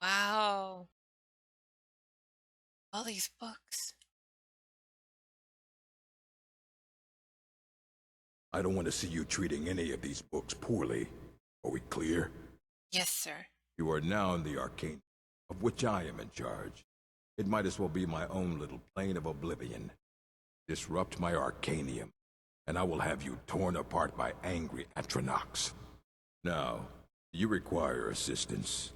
Wow. All these books. I don't want to see you treating any of these books poorly. Are we clear? Yes, sir. You are now in the arcane, of which I am in charge. It might as well be my own little plane of oblivion. Disrupt my arcanium, and I will have you torn apart by angry Atronachs. Now, do you require assistance?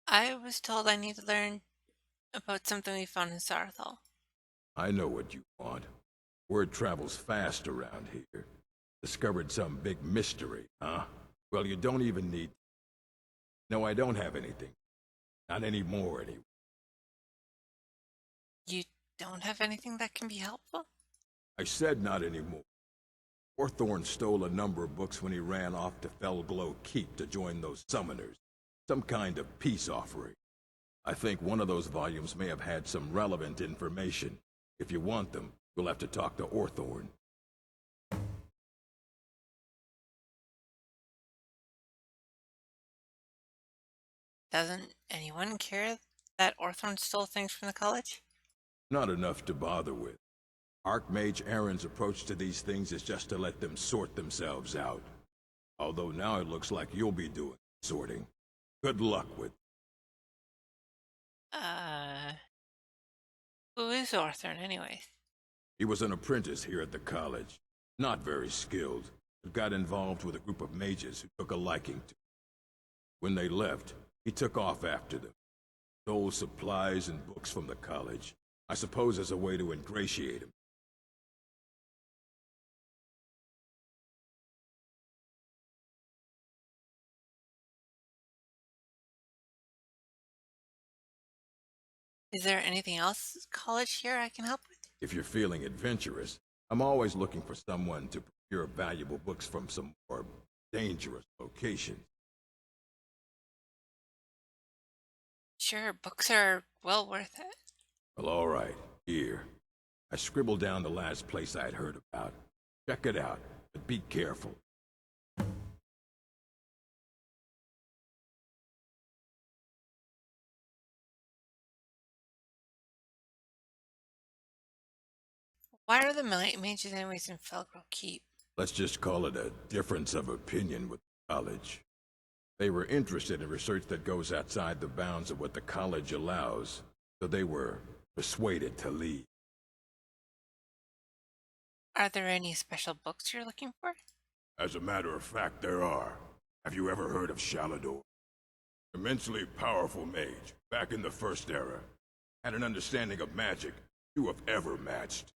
I was told I need to learn about something we found in Sarthal. I know what you want. Word travels fast around here. Discovered some big mystery, huh? Well, you don't even need... No, I don't have anything. Not anymore, anyway. You don't have anything that can be helpful? I said not anymore. Orthorn stole a number of books when he ran off to Felglow Keep to join those summoners. Some kind of peace offering. I think one of those volumes may have had some relevant information. If you want them, you'll have to talk to Orthorn. Doesn't anyone care that Orthorn stole things from the college? Not enough to bother with. Archmage Aaron's approach to these things is just to let them sort themselves out. Although now it looks like you'll be doing sorting. Good luck with... Uh, who is Orthorn anyways? He was an apprentice here at the college. Not very skilled, but got involved with a group of mages who took a liking to him. When they left, he took off after them. Stole supplies and books from the college. I suppose as a way to ingratiate him. Is there anything else college here I can help with? If you're feeling adventurous, I'm always looking for someone to procure valuable books from some more dangerous locations. Sure, books are well worth it. Well, all right. Here. I scribbled down the last place I'd heard about. Check it out, but be careful. Why are the mages anyways in Felgro Keep? Let's just call it a difference of opinion with the college. They were interested in research that goes outside the bounds of what the college allows, so they were persuaded to leave. Are there any special books you're looking for? As a matter of fact, there are. Have you ever heard of Shalador? Immensely powerful mage, back in the First Era. Had an understanding of magic few have ever matched.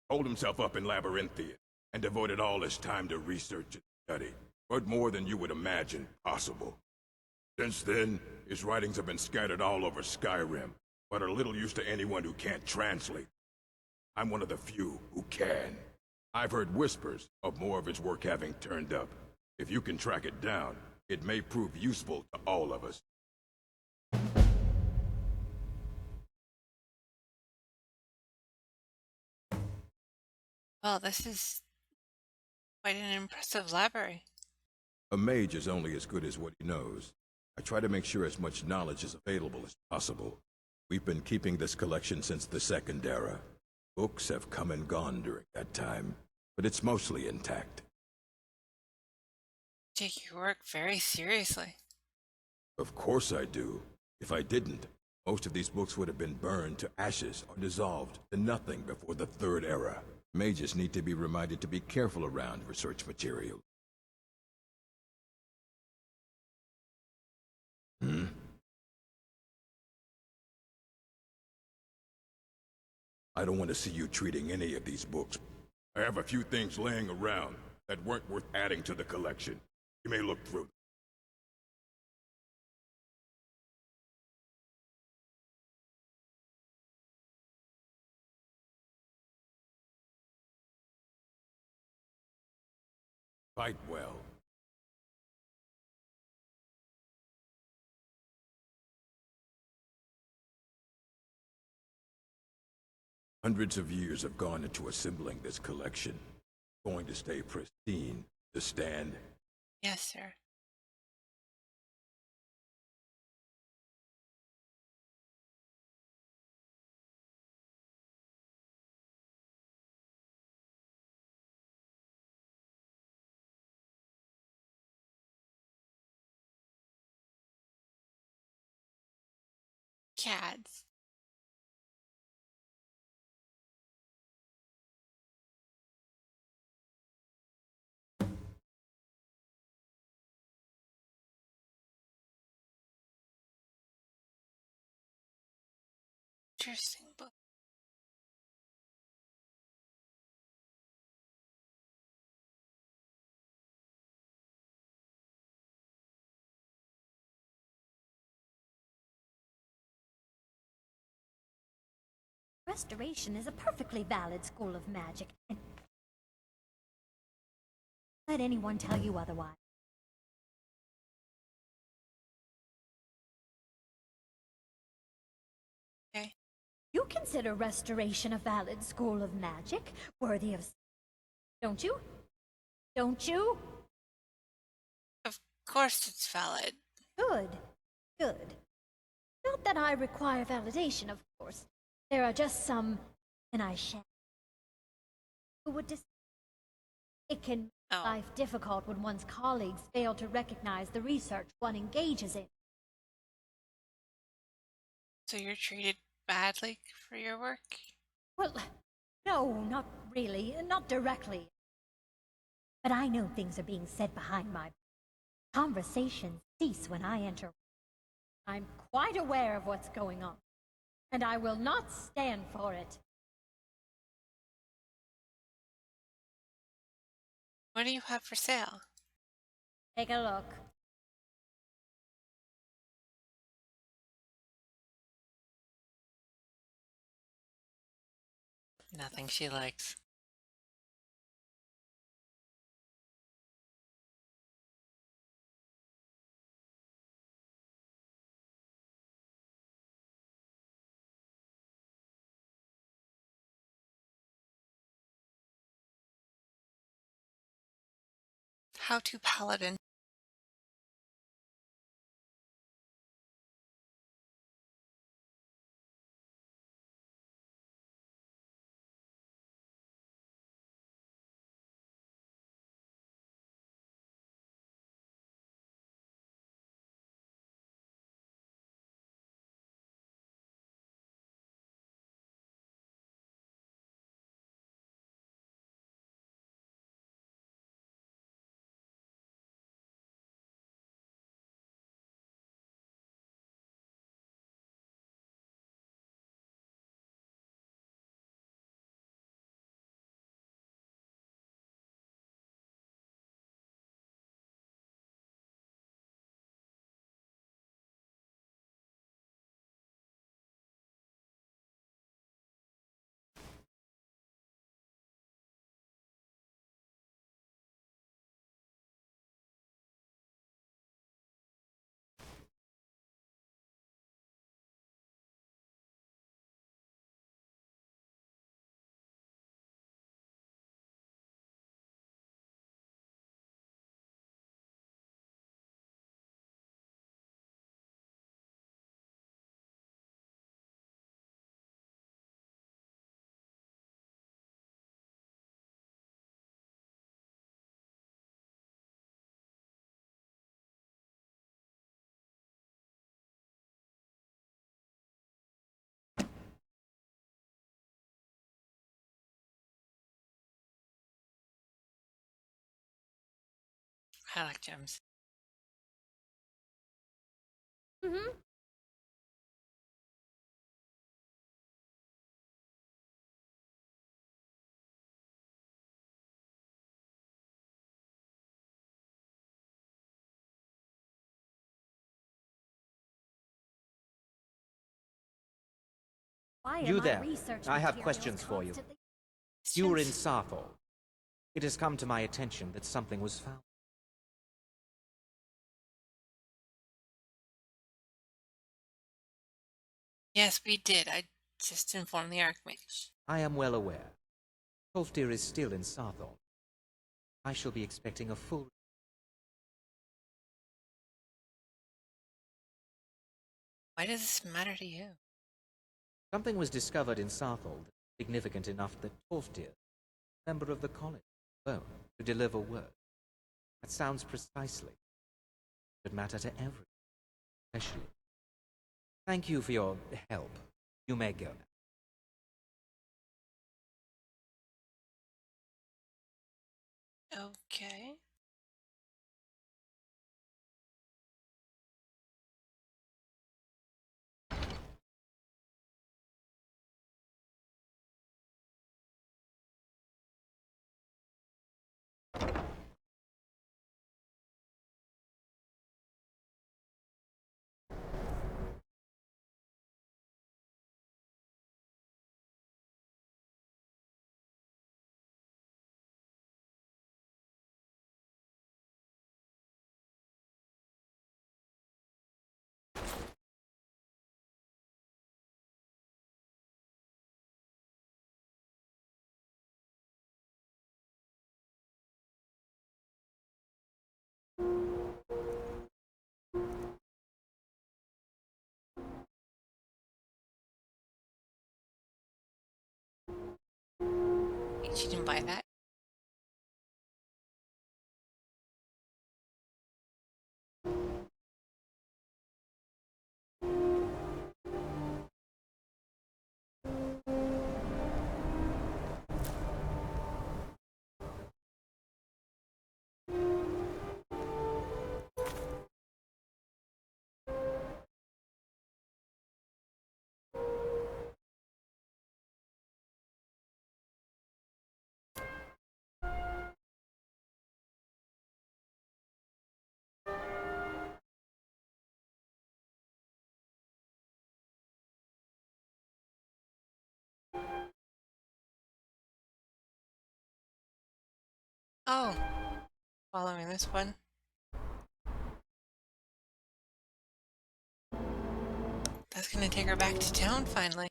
Holed himself up in Labyrinthian, and devoted all his time to research and study. But more than you would imagine possible. Since then, his writings have been scattered all over Skyrim, but are little use to anyone who can't translate. I'm one of the few who can. I've heard whispers of more of his work having turned up. If you can track it down, it may prove useful to all of us. Well, this is quite an impressive library. A mage is only as good as what he knows. I try to make sure as much knowledge is available as possible. We've been keeping this collection since the Second Era. Books have come and gone during that time, but it's mostly intact. Take your work very seriously. Of course I do. If I didn't, most of these books would have been burned to ashes or dissolved to nothing before the Third Era. Mages need to be reminded to be careful around research material. Hmm? I don't want to see you treating any of these books. I have a few things laying around that weren't worth adding to the collection. You may look through them. Fight well. Hundreds of years have gone into assembling this collection. Going to stay pristine. Understand? Yes, sir. Cads. Interesting book. Restoration is a perfectly valid school of magic, and let anyone tell you otherwise. Okay. You consider restoration a valid school of magic, worthy of... Don't you? Don't you? Of course it's valid. Good. Good. Not that I require validation, of course. There are just some, and I shan't, who would it can make Oh, life difficult when one's colleagues fail to recognize the research one engages in. so you're treated badly for your work? Well, no, not really, not directly. But I know things are being said behind my back. Conversations cease when I enter. I'm quite aware of what's going on, and I will not stand for it. What do you have for sale? Take a look. Nothing she likes. How to paladin. I like gems. Mm-hmm. Why You am I there. research I have materials questions for you. constantly... You were in Questions? Sathor. It has come to my attention that something was found. Yes, we did. I just informed the Archmage. I am well aware. Tolfdir is still in Sathor. I shall be expecting a full... Why does this matter to you? Something was discovered in Sarthold significant enough that Torftir, a member of the college, alone to deliver word. That sounds precisely. It would matter to everyone, especially. Thank you for your help. You may go now. Okay. She didn't buy that. Oh, following this one. That's gonna take her back to town finally.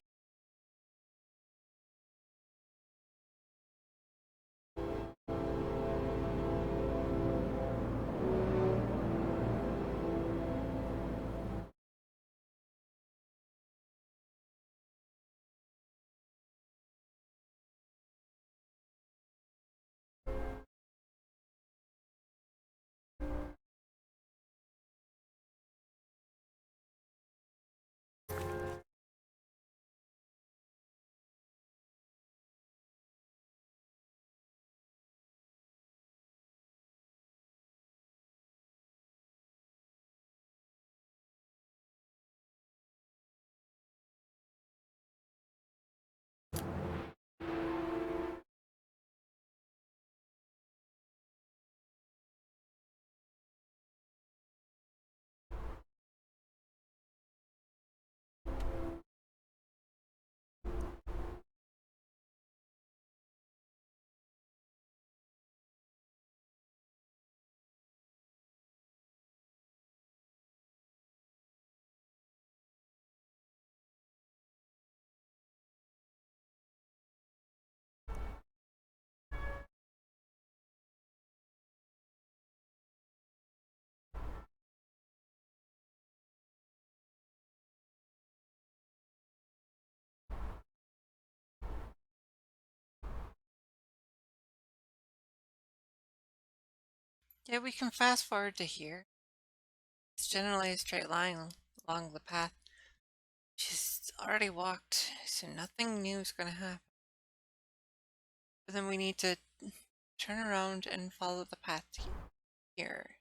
Yeah, we can fast forward to here. It's generally a straight line along the path. She's already walked, so nothing new is gonna happen. But then we need to turn around and follow the path here.